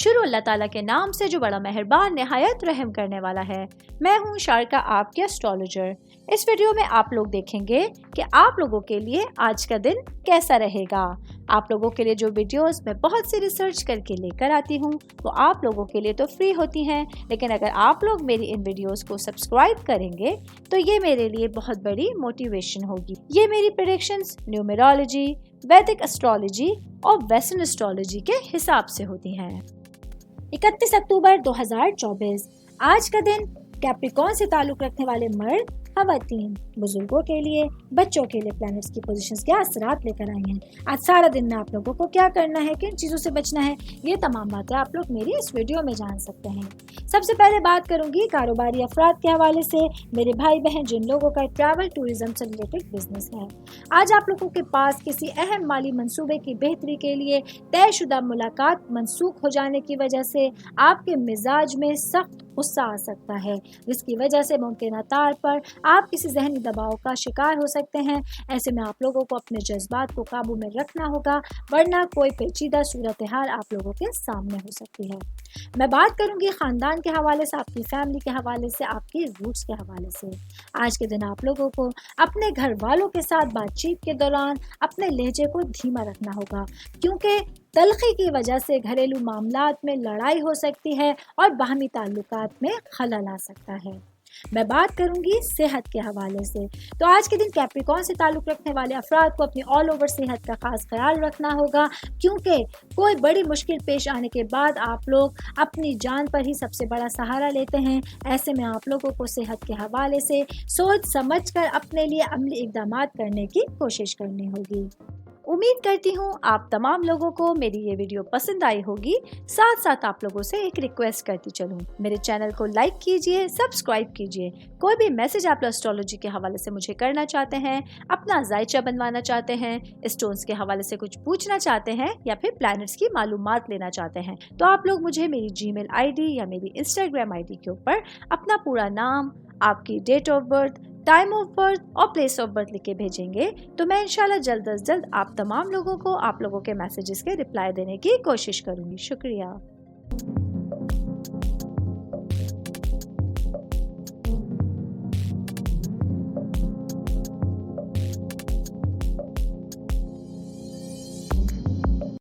شروع اللہ تعالیٰ کے نام سے جو بڑا مہربان نہایت رحم کرنے والا ہے۔ میں ہوں شارکا، آپ کے اسٹرالوجر۔ اس ویڈیو میں آپ لوگ دیکھیں گے کہ آپ لوگوں کے لیے آج کا دن کیسا رہے گا۔ آپ لوگوں کے لیے جو ویڈیوز میں بہت سی ریسرچ کر کے لے کر آتی ہوں وہ آپ لوگوں کے لیے تو فری ہوتی ہیں، لیکن اگر آپ لوگ میری ان ویڈیوز کو سبسکرائب کریں گے تو یہ میرے لیے بہت بڑی موٹیویشن ہوگی۔ یہ میری پریڈکشنز نیومرولوجی، ویدک اسٹرالوجی اور ویسٹرن اسٹرالوجی کے حساب سے ہوتی ہیں۔ 31 اکتوبر 2024 آج کا دن کیپریکون سے تعلق رکھنے والے مرد، خواتین، بزرگوں کے لیے، بچوں کے لیے پلانٹس کی پوزیشنز کیا اثرات لے کر آئی ہیں۔ آج سارا دن میں آپ لوگوں کو کیا کرنا ہے، کن چیزوں سے بچنا ہے، یہ تمام باتیں آپ لوگ میری اس ویڈیو میں جان سکتے ہیں۔ سب سے پہلے بات کروں گی کاروباری افراد کے حوالے سے، میرے بھائی بہن جن لوگوں کا ٹریول ٹورزم سے ریلیٹڈ بزنس ہے۔ آج آپ لوگوں کے پاس کسی اہم مالی منصوبے کی بہتری کے لیے طے شدہ ملاقات منسوخ ہو جانے کی وجہ سے آپ کے مزاج میں سخت غصہ آ سکتا ہے، جس کی وجہ سے ممکنہ طور پر آپ کسی ذہنی دباؤ کا شکار ہو سکتے ہیں۔ ایسے میں آپ لوگوں کو اپنے جذبات کو قابو میں رکھنا ہوگا، ورنہ کوئی پیچیدہ صورتحال آپ لوگوں کے سامنے ہو سکتی ہے۔ میں بات کروں گی خاندان کے حوالے سے، آپ کی فیملی کے حوالے سے، آپ کی روٹس کے حوالے سے۔ آج کے دن آپ لوگوں کو اپنے گھر والوں کے ساتھ بات چیت کے دوران اپنے لہجے کو دھیما رکھنا ہوگا، کیونکہ تلخی کی وجہ سے گھریلو معاملات میں لڑائی ہو سکتی ہے اور باہمی تعلقات میں خلل آ سکتا ہے۔ میں بات کروں گی صحت کے حوالے سے، تو آج کے دن کیپریکون سے تعلق رکھنے والے افراد کو اپنی آل اوور صحت کا خاص خیال رکھنا ہوگا، کیونکہ کوئی بڑی مشکل پیش آنے کے بعد آپ لوگ اپنی جان پر ہی سب سے بڑا سہارا لیتے ہیں۔ ایسے میں آپ لوگوں کو صحت کے حوالے سے سوچ سمجھ کر اپنے لیے عملی اقدامات کرنے کی کوشش کرنی ہوگی۔ امید کرتی ہوں آپ تمام لوگوں کو میری یہ ویڈیو پسند آئی ہوگی۔ ساتھ ساتھ آپ لوگوں سے ایک ریکویسٹ کرتی چلوں، میرے چینل کو لائک کیجئے، سبسکرائب کیجئے۔ کوئی بھی میسج آپ اسٹرالوجی کے حوالے سے مجھے کرنا چاہتے ہیں، اپنا ذائچہ بنوانا چاہتے ہیں، اسٹونز کے حوالے سے کچھ پوچھنا چاہتے ہیں یا پھر پلانٹس کی معلومات لینا چاہتے ہیں، تو آپ لوگ مجھے میری جی میل آئی ڈی یا میری انسٹاگرام آئی ڈی کے اوپر اپنا پورا نام، آپ کی date of birth, time of birth اور پلیس آف برتھ لکھ کے بھیجیں گے تو میں انشاءاللہ جلد از جلد آپ تمام لوگوں کو آپ لوگوں کے میسیجز کے رپلائی دینے کی کوشش کروں گی۔ شکریہ۔